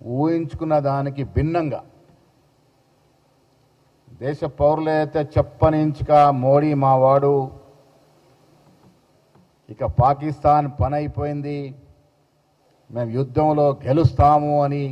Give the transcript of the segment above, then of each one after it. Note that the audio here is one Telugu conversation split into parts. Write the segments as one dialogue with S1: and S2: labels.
S1: ఊహించుకున్న దానికి భిన్నంగా దేశ పౌరులైతే చెప్పనించుక మోడీ మావాడు, ఇక పాకిస్తాన్ పని అయిపోయింది, మేము యుద్ధంలో గెలుస్తాము అని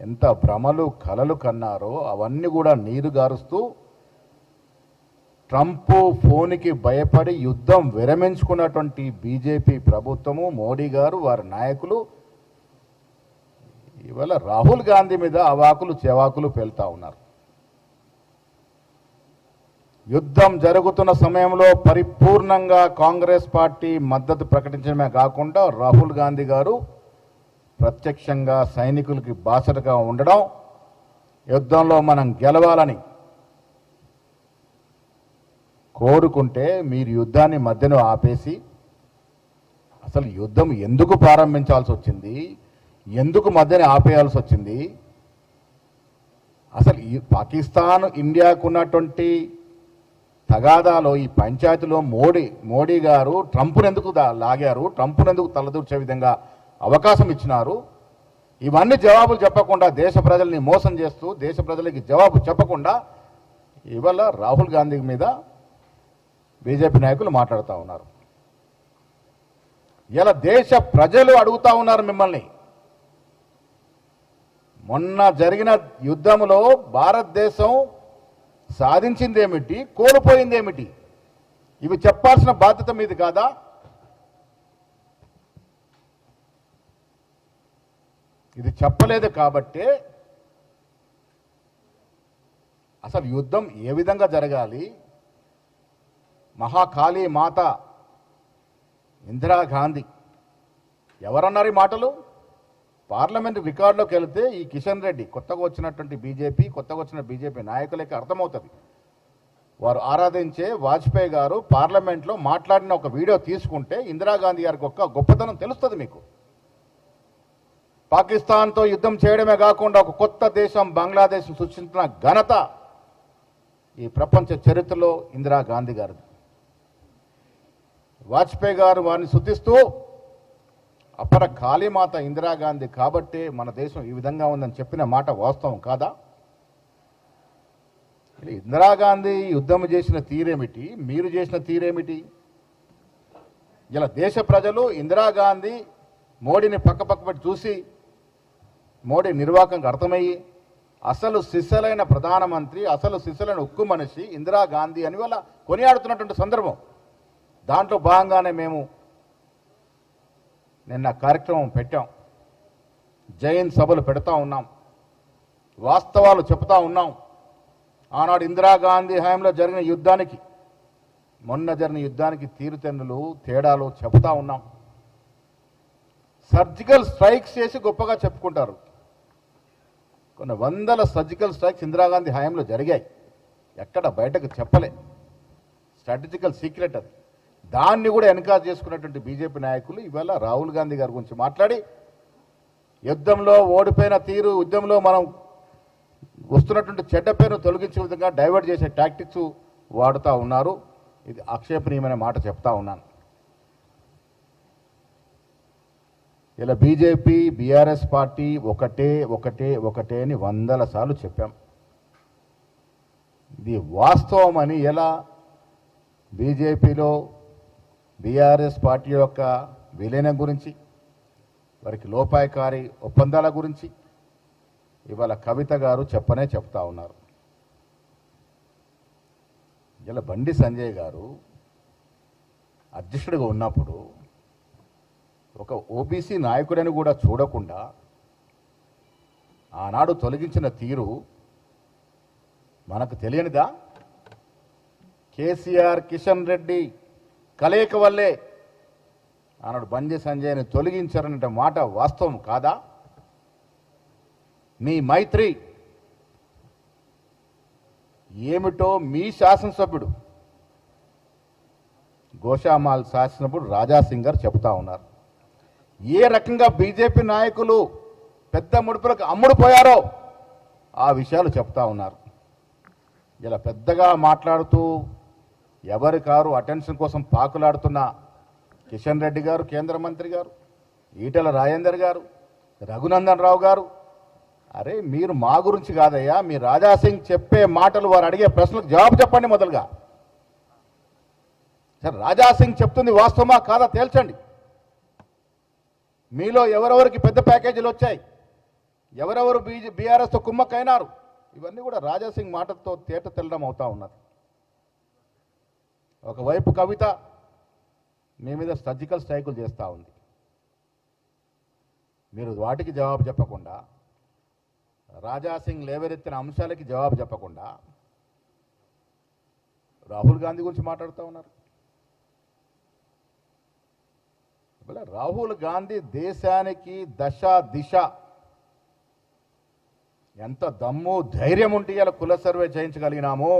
S1: ఎంత భ్రమలు కలలు కన్నారో అవన్నీ కూడా నీరు గారుస్తూ ట్రంప్ ఫోన్కి భయపడి యుద్ధం విరమించుకున్నటువంటి బీజేపీ ప్రభుత్వము, మోడీ గారు, వారి నాయకులు ఇవాళ రాహుల్ గాంధీ మీద అవాకులు చెవాకులు పేలుతా ఉన్నారు. యుద్ధం జరుగుతున్న సమయంలో పరిపూర్ణంగా కాంగ్రెస్ పార్టీ మద్దతు ప్రకటించడమే కాకుండా రాహుల్ గాంధీ గారు ప్రత్యక్షంగా సైనికులకి బాసటగా ఉండడం, యుద్ధంలో మనం గెలవాలని కోరుకుంటే మీరు యుద్ధాన్ని మధ్యలో ఆపేసి అసలు యుద్ధం ఎందుకు ప్రారంభించాల్సి వచ్చింది, ఎందుకు మధ్యన ఆపేయాల్సి వచ్చింది, అసలు ఈ పాకిస్తాన్ ఇండియాకు ఉన్నటువంటి తగాదాలో ఈ పంచాయతీలో మోడీ గారు ట్రంప్ను ఎందుకు లాగారు, ట్రంప్ను ఎందుకు తలదూర్చే విధంగా అవకాశం ఇచ్చినారు, ఇవన్నీ జవాబులు చెప్పకుండా దేశ ప్రజల్ని మోసం చేస్తూ దేశ ప్రజలకి జవాబు చెప్పకుండా ఇవాళ రాహుల్ గాంధీ మీద బీజేపీ నాయకులు మాట్లాడుతూ ఉన్నారు. ఇలా దేశ ప్రజలు అడుగుతా ఉన్నారు మిమ్మల్ని. మొన్న జరిగిన యుద్ధంలో భారతదేశం సాధించిందేమిటి, కోల్పోయిందేమిటి, ఇవి చెప్పాల్సిన బాధ్యత మీది కాదా? ఇది చెప్పలేదు కాబట్టే అసలు యుద్ధం ఏ విధంగా జరగాలి, మహాకాళీ మాత ఇందిరాగాంధీ ఎవరన్నారు ఈ మాటలు? పార్లమెంట్ రికార్డులోకి వెళితే ఈ కిషన్ రెడ్డి కొత్తగా వచ్చినటువంటి కొత్తగా వచ్చిన బీజేపీ నాయకులకి అర్థమవుతుంది. వారు ఆరాధించే వాజ్పేయి గారు పార్లమెంట్లో మాట్లాడిన ఒక వీడియో తీసుకుంటే ఇందిరాగాంధీ గారికి ఒక గొప్పతనం తెలుస్తుంది మీకు. పాకిస్తాన్తో యుద్ధం చేయడమే కాకుండా ఒక కొత్త దేశం బంగ్లాదేశ్ సృష్టించిన ఘనత ఈ ప్రపంచ చరిత్రలో ఇందిరాగాంధీ గారిది. వాజ్పేయి గారు వారిని స్తుతిస్తూ అపర కాళీమాత ఇందిరాగాంధీ కాబట్టే మన దేశం ఈ విధంగా ఉందని చెప్పిన మాట వాస్తవం కాదా? ఇందిరాగాంధీ యుద్ధం చేసిన తీరేమిటి, మీరు చేసిన తీరేమిటి? ఇలా దేశ ప్రజలు ఇందిరాగాంధీ మోడీని పక్క పెట్టి చూసి మోడీ నిర్వాహకంగా అర్థమయ్యి అసలు సిసలైన ప్రధానమంత్రి, అసలు సిసలైన ఉక్కు మనిషి ఇందిరాగాంధీ అని వాళ్ళ కొనియాడుతున్నటువంటి సందర్భం. దాంట్లో భాగంగానే మేము నిన్న కార్యక్రమం పెట్టాం, జైన్ సభలు పెడతా ఉన్నాం, వాస్తవాలు చెప్తా ఉన్నాం. ఆనాడు ఇందిరాగాంధీ హయాంలో జరిగిన యుద్ధానికి, మొన్న జరిగిన యుద్ధానికి తీరుతెన్నులు తేడాలు చెప్తా ఉన్నాం. సర్జికల్ స్ట్రైక్స్ చేసి గొప్పగా చెప్పుకుంటారు. కొన్ని వందల సర్జికల్ స్ట్రైక్స్ ఇందిరాగాంధీ హయాంలో జరిగాయి, ఎక్కడ బయటకు చెప్పలే, స్ట్రాటజికల్ సీక్రెట్ అది. దాన్ని కూడా ఎన్కరేజ్ చేసుకున్నటువంటి బీజేపీ నాయకులు ఇవాళ రాహుల్ గాంధీ గారి గురించి మాట్లాడి యుద్ధంలో ఓడిపోయిన తీరు, యుద్ధంలో మనం వస్తున్నటువంటి చెడ్డ పేరును తొలగించే విధంగా డైవర్ట్ చేసే టాక్టిక్స్ వాడుతూ ఉన్నారు. ఇది ఆక్షేపణీయమైన మాట చెప్తా ఉన్నాను. ఇలా బీజేపీ బీఆర్ఎస్ పార్టీ ఒకటే అని వందల సార్లు చెప్పాం. ఇది వాస్తవం అని ఎలా బీజేపీలో బీఆర్ఎస్ పార్టీ యొక్క విలీనం గురించి, వారికి లోపాయకారి ఒప్పందాల గురించి ఇవాళ కవిత గారు చెప్తా ఉన్నారు. ఇలా బండి సంజయ్ గారు అధ్యక్షుడిగా ఉన్నప్పుడు ఒక ఓబీసీ నాయకుడని కూడా చూడకుండా ఆనాడు తొలగించిన తీరు మనకు తెలియనిదా? కేసీఆర్ కిషన్ రెడ్డి కలయిక వల్లే ఆనాడు బండి సంజయ్ని తొలగించారనే మాట వాస్తవం కాదా? మీ మైత్రి ఏమిటో మీ శాసనసభ్యుడు గోషామాల్ శాసనసభ్యుడు రాజాసింగ్ గారు చెబుతా ఉన్నారు. ఏ రకంగా బీజేపీ నాయకులు పెద్ద ముడుపులకు అమ్ముడుపోయారో ఆ విషయాలు చెప్తా ఉన్నారు. ఇలా పెద్దగా మాట్లాడుతూ ఎవరి కారు అటెన్షన్ కోసం పాకులాడుతున్న కిషన్ రెడ్డి గారు, కేంద్ర మంత్రి గారు, ఈటెల రాజేందర్ గారు, రఘునందన్ రావు గారు, అరే మీరు మా గురించి కాదయ్యా, మీ రాజాసింగ్ చెప్పే మాటలు వారు అడిగే ప్రశ్నలకు జవాబు చెప్పండి మొదలుగా. సరే, రాజాసింగ్ చెప్తుంది వాస్తవమా కాదా తేల్చండి. మీలో ఎవరెవరికి పెద్ద ప్యాకేజీలు వచ్చాయి, ఎవరెవరు బీఆర్ఎస్తో కుమ్మక్కైనారు, ఇవన్నీ కూడా రాజాసింగ్ మాటలతో తేట తెల్లడం అవుతా ఉన్నది. ఒకవైపు కవిత మీ మీద సర్జికల్ స్ట్రైకులు చేస్తూ ఉంది, మీరు వాటికి జవాబు చెప్పకుండా, రాజాసింగ్ లేవరెత్తిన అంశాలకి జవాబు చెప్పకుండా రాహుల్ గాంధీ గురించి మాట్లాడుతూ ఉన్నారు. రాహుల్ గాంధీ దేశానికి దశ దిశ ఎంత దమ్ము ధైర్యం ఉంటే ఇలా కుల సర్వే చేయించగలిగినాము.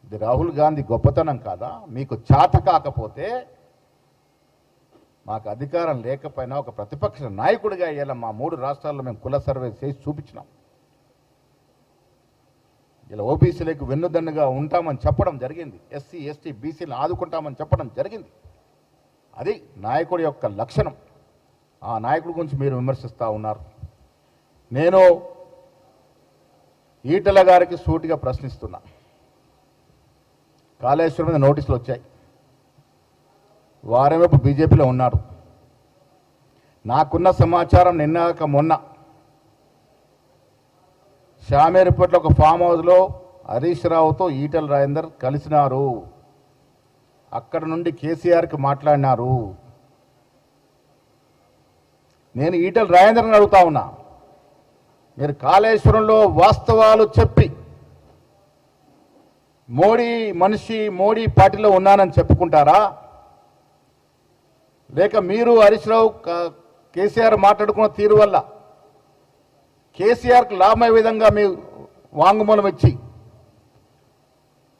S1: ఇది రాహుల్ గాంధీ గొప్పతనం కాదా? మీకు చేత కాకపోతే, మాకు అధికారం లేకపోయినా ఒక ప్రతిపక్ష నాయకుడిగా ఇలా మా 3 రాష్ట్రాల్లో మేము కుల సర్వే చేసి చూపించినాం. ఇలా ఓబీసీలకు వెన్నుదన్నుగా ఉంటామని చెప్పడం జరిగింది, ఎస్సీ ఎస్టీ బీసీలను ఆదుకుంటామని చెప్పడం జరిగింది. అది నాయకుడి యొక్క లక్షణం. ఆ నాయకుడి గురించి మీరు విమర్శిస్తూ ఉన్నారు. నేను ఈటల గారికి సూటిగా ప్రశ్నిస్తున్నా. కాళేశ్వరం మీద నోటీసులు వచ్చాయి, వారేమో బీజేపీలో ఉన్నారు. నాకున్న సమాచారం నిన్నాక మొన్న షామేరుపేటలో ఒక ఫామ్ హౌస్లో హరీష్ రావుతో ఈటల రాజేందర్ కలిసినారు. అక్కడ నుండి కేసీఆర్కి మాట్లాడినారు. నేను ఈటల రాజేందర్ని అడుగుతా ఉన్నా, మీరు కాళేశ్వరంలో వాస్తవాలు చెప్పి మోడీ మనిషి మోడీ పార్టీలో ఉన్నానని చెప్పుకుంటారా, లేక మీరు హరీష్ రావు కేసీఆర్ మాట్లాడుకున్న తీరు వల్ల కేసీఆర్కి లాభమయ్యే విధంగా మీరు వాంగ్మూలం ఇచ్చి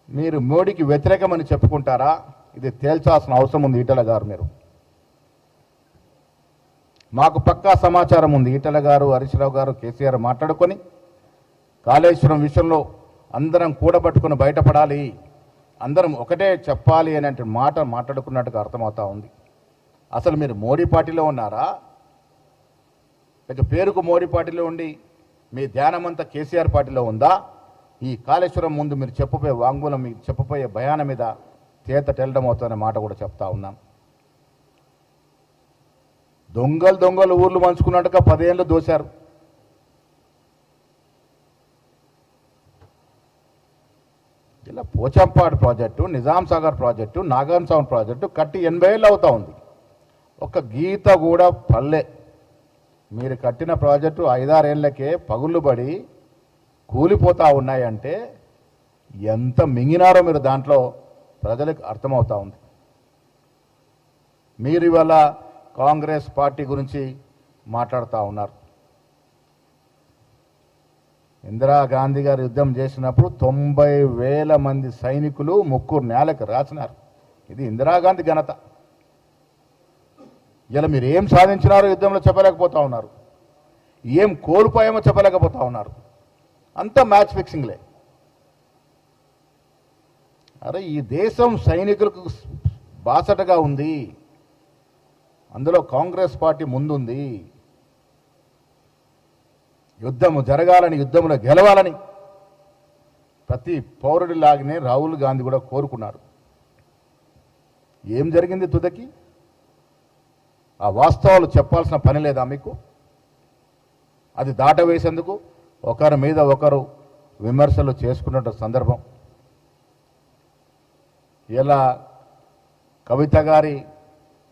S1: మీరు మోడీకి వ్యతిరేకమని చెప్పుకుంటారా? ఇది తేల్చాల్సిన అవసరం ఉంది ఈటల గారు. మీరు మాకు పక్కా సమాచారం ఉంది, ఈటల గారు హరీష్ రావు గారు కేసీఆర్ మాట్లాడుకొని కాళేశ్వరం విషయంలో అందరం కూడబట్టుకుని బయటపడాలి, అందరం ఒకటే చెప్పాలి అనే మాట మాట్లాడుకున్నట్టుగా అర్థమవుతా ఉంది. అసలు మీరు మోడీ పార్టీలో ఉన్నారా, లేక పేరుకు మోడీ పార్టీలో ఉండి మీ ధ్యానమంతా కేసీఆర్ పార్టీలో ఉందా? ఈ కాళేశ్వరం ముందు మీరు చెప్పబోయే వాంగ్మూలం, మీరు చెప్పబోయే భయాన మీద తేత తెల్లడం అవుతుందనే మాట కూడా చెప్తా ఉన్నాం. దొంగలు ఊర్లు పంచుకున్నట్టుగా 10 ఏళ్ళు దోశారు. ఇలా Pochampadu project, Nizam Sagar project, Nagarjuna project కట్టి 80 ఏళ్ళు అవుతా ఉంది. ఒక గీత కూడా పల్లె. మీరు కట్టిన ప్రాజెక్టు 5-6 ఏళ్లకే పగుళ్ళు పడి కూలిపోతూ ఉన్నాయంటే ఎంత మింగినారో మీరు దాంట్లో ప్రజలకు అర్థమవుతా ఉంది. మీరు ఇవాళ కాంగ్రెస్ పార్టీ గురించి మాట్లాడుతూ ఉన్నారు. ఇందిరాగాంధీ గారు యుద్ధం చేసినప్పుడు 90,000 మంది సైనికులు ముక్కురు నేలకు రాసినారు. ఇది ఇందిరాగాంధీ ఘనత. ఇలా మీరు ఏం సాధించినారో యుద్ధంలో చెప్పలేకపోతా ఉన్నారు, ఏం కోల్పోయామో చెప్పలేకపోతా ఉన్నారు. అంతా మ్యాచ్ ఫిక్సింగ్లే. అరే ఈ దేశం సైనికులకు బాసటగా ఉంది, అందులో కాంగ్రెస్ పార్టీ ముందుంది. యుద్ధము జరగాలని, యుద్ధంలో గెలవాలని ప్రతి పౌరుడిలాగానే రాహుల్ గాంధీ కూడా కోరుకున్నాడు. ఏం జరిగింది తుదకి? ఆ వాస్తవాలు చెప్పాల్సిన పని లేదా మీకు? అది దాటవేసేందుకు ఒకరి మీద ఒకరు విమర్శలు చేసుకున్న సందర్భం. ఇలా కవిత గారి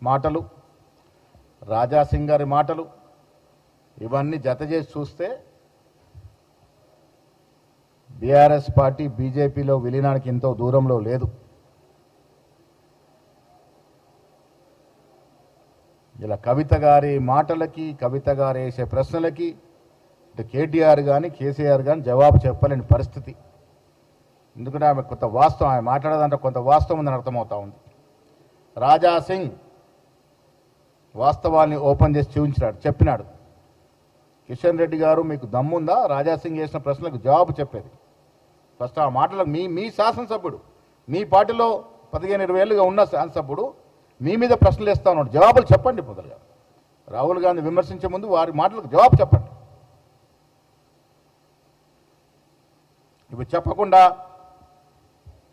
S1: మాటలు, రాజాసింగ్ గారి మాటలు ఇవన్నీ జత చేసి చూస్తే బీఆర్ఎస్ పార్టీ బీజేపీలో విలీనానికి ఎంతో దూరంలో లేదు. ఇలా కవిత గారి మాటలకి, కవిత గారు వేసే ప్రశ్నలకి ఇటు కేటీఆర్ కానీ కేసీఆర్ కానీ జవాబు చెప్పలేని పరిస్థితి. ఎందుకంటే ఆమె కొంత వాస్తవం, ఆమె మాట్లాడేదంటే కొంత వాస్తవం ఉందని అర్థమవుతా ఉంది. రాజాసింగ్ వాస్తవాన్ని ఓపెన్ చేసి చెప్పినాడు. కిషన్ రెడ్డి గారు మీకు దమ్ముందా రాజాసింగ్ చేసిన ప్రశ్నలకు జవాబు చెప్పేది? ఫస్ట్ ఆ మాటలకు మీ శాసనసభ్యుడు, మీ పార్టీలో 15-20 ఏళ్ళుగా ఉన్న శాసనసభ్యుడు మీ మీద ప్రశ్నలు వేస్తా ఉన్నాడు. జవాబులు చెప్పండి. మొదలుగా రాహుల్ గాంధీ విమర్శించే ముందు వారి మాటలకు జవాబు చెప్పండి. ఇవి చెప్పకుండా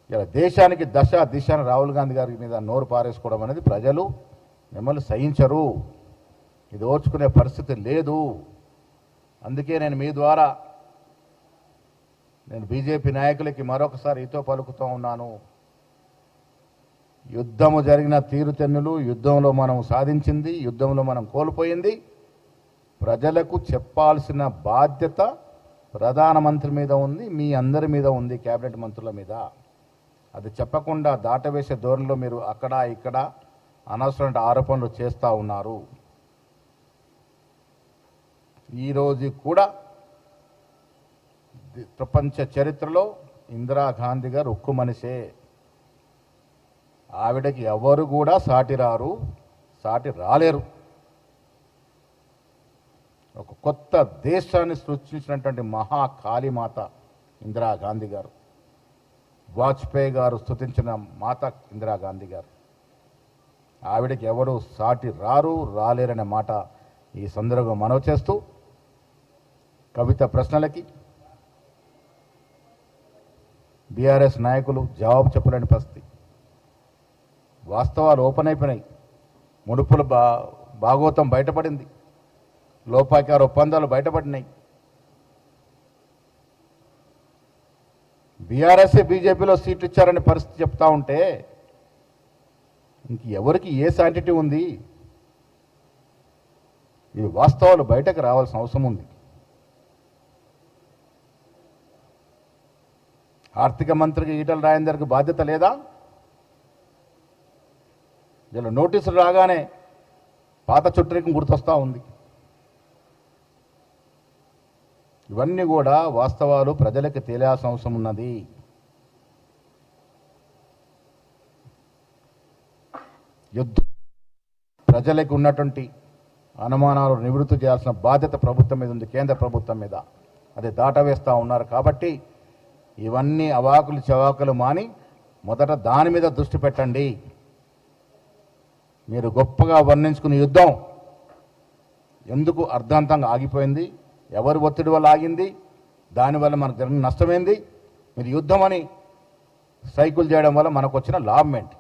S1: ఇలా దేశానికి దశ దిశను రాహుల్ గాంధీ గారి మీద నోరు పారేసుకోవడం అనేది ప్రజలు మిమ్మల్ని సహించరు. ఇది ఓర్చుకునే పరిస్థితి లేదు. అందుకే నేను మీ ద్వారా నేను బీజేపీ నాయకులకి మరొకసారి ఈతో పలుకుతూ ఉన్నాను. యుద్ధము జరిగిన తీరుతెన్నులు, యుద్ధంలో మనం సాధించింది, యుద్ధంలో మనం కోల్పోయింది, ప్రజలకు చెప్పాల్సిన బాధ్యత ప్రధానమంత్రి మీద ఉంది, మీ అందరి మీద ఉంది, కేబినెట్ మంత్రుల మీద. అది చెప్పకుండా దాటవేసే ధోరణిలో మీరు అక్కడ ఇక్కడ అనవసరమైన ఆరోపణలు చేస్తూ ఉన్నారు. ఈరోజు కూడా ప్రపంచ చరిత్రలో ఇందిరాగాంధీ గారు ఉక్కు మనిషే. ఆవిడకి ఎవరు కూడా సాటి రారు, సాటి రాలేరు. ఒక కొత్త దేశాన్ని సృష్టించినటువంటి మహాకాళీమాత ఇందిరాగాంధీ గారు. వాజ్పేయి గారు స్తుతించిన మాత ఇందిరాగాంధీ గారు. ఆవిడకి ఎవరు సాటి రారు, రాలేరనే మాట ఈ సందర్భంగా మనవి చేస్తూ, కవిత ప్రశ్నలకి బీఆర్ఎస్ నాయకులు జవాబు చెప్పలేని పరిస్థితి. వాస్తవాలు ఓపెన్ అయిపోయినాయి. ముడుపుల భాగోతం బయటపడింది. లోపాకార ఒప్పందాలు బయటపడినాయి. బీఆర్ఎస్ బీజేపీలో సీట్లు ఇచ్చారనే పరిస్థితి చెప్తా ఉంటే ఇంక ఎవరికి ఏ శాంటిటీ ఉంది? ఈ వాస్తవాలు బయటకు రావాల్సిన అవసరం ఉంది. ఆర్థిక మంత్రికి ఈటల రాజేందర్కి బాధ్యత లేదా? ఇలా నోటీసులు రాగానే పాత చుట్టరికం గుర్తొస్తూ ఉంది. ఇవన్నీ కూడా వాస్తవాలు ప్రజలకు తెలియాల్సిన అవసరం ఉన్నది. యుద్ధం ప్రజలకు ఉన్నటువంటి అనుమానాలు నివృత్తి చేయాల్సిన బాధ్యత ప్రభుత్వం మీద ఉంది, కేంద్ర ప్రభుత్వం మీద. అది దాటవేస్తూ ఉన్నారు. కాబట్టి ఇవన్నీ అవాకులు చవాకులు మాని మొదట దాని మీద దృష్టి పెట్టండి. మీరు గొప్పగా వర్ణించుకునే యుద్ధం ఎందుకు అర్ధాంతంగా ఆగిపోయింది? ఎవరి ఒత్తిడి వల్ల ఆగింది? దానివల్ల మనకు జరిగిన నష్టమేంది? మీరు యుద్ధం అని సైకిల్ చేయడం వల్ల మనకు వచ్చిన లాభం ఏంటి?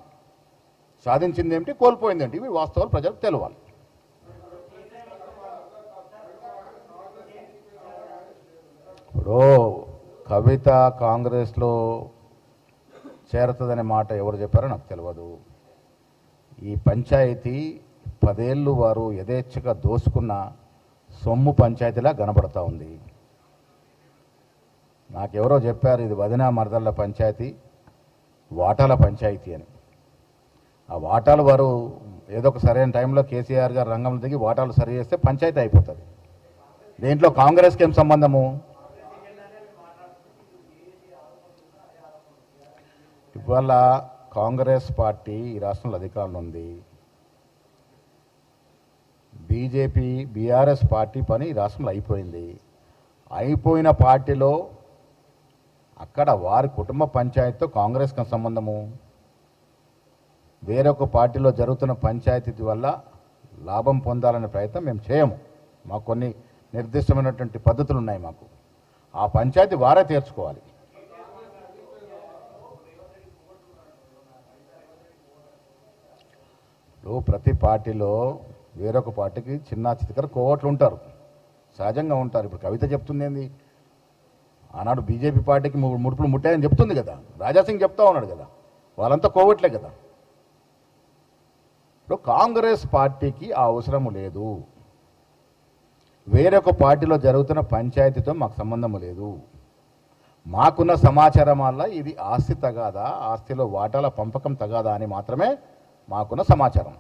S1: సాధించింది ఏమిటి? కోల్పోయింది ఏంటి? ఇవి వాస్తవాలు ప్రజలకు తెలవాలి. ఇప్పుడు కవిత కాంగ్రెస్లో చేరుతుందనే మాట ఎవరు చెప్పారో నాకు తెలియదు. ఈ పంచాయతీ 10 ఏళ్ళు వారు యథేచ్ఛగా దోసుకున్న సొమ్ము పంచాయతీలా కనబడతా ఉంది. నాకెవరో చెప్పారు ఇది వదినా మరదళ్ళ పంచాయతీ, వాటాల పంచాయతీ అని. ఆ వాటాలు వారు ఏదో ఒక సరైన టైంలో కేసీఆర్ గారు రంగంలో దిగి వాటాలు సరి చేస్తే పంచాయతీ అయిపోతుంది. దేంట్లో కాంగ్రెస్కి ఏం సంబంధము? ఇవాళ కాంగ్రెస్ పార్టీ ఈ రాష్ట్రంలో అధికారంలో ఉంది. బీజేపీ బీఆర్ఎస్ పార్టీ పని ఈ రాష్ట్రంలో అయిపోయింది. అయిపోయిన పార్టీలో అక్కడ వారి కుటుంబ పంచాయతీతో కాంగ్రెస్కి సంబంధము. వేరొక పార్టీలో జరుగుతున్న పంచాయతీ వల్ల లాభం పొందాలనే ప్రయత్నం మేము చేయము. మాకు కొన్ని నిర్దిష్టమైనటువంటి పద్ధతులు ఉన్నాయి. మాకు ఆ పంచాయతీ వారే తీర్చుకోవాలి. ప్రతి పార్టీలో వేరొక పార్టీకి చిన్న చితకర కోవట్లు ఉంటారు, సహజంగా ఉంటారు. ఇప్పుడు కవిత చెప్తుంది ఏంది? ఆనాడు బీజేపీ పార్టీకి ముడుపులు ముట్టాయని చెప్తుంది కదా, రాజాసింగ్ చెప్తా ఉన్నాడు కదా, వాళ్ళంతా కోవట్లే కదా. ఇప్పుడు కాంగ్రెస్ పార్టీకి ఆ అవసరము లేదు. వేరొక పార్టీలో జరుగుతున్న పంచాయతీతో మాకు సంబంధము లేదు. మాకున్న సమాచారం వల్ల ఇది ఆస్తి తగాదా, ఆస్తిలో వాటాల పంపకం తగాదా అని మాత్రమే మాకున్న సమాచారం.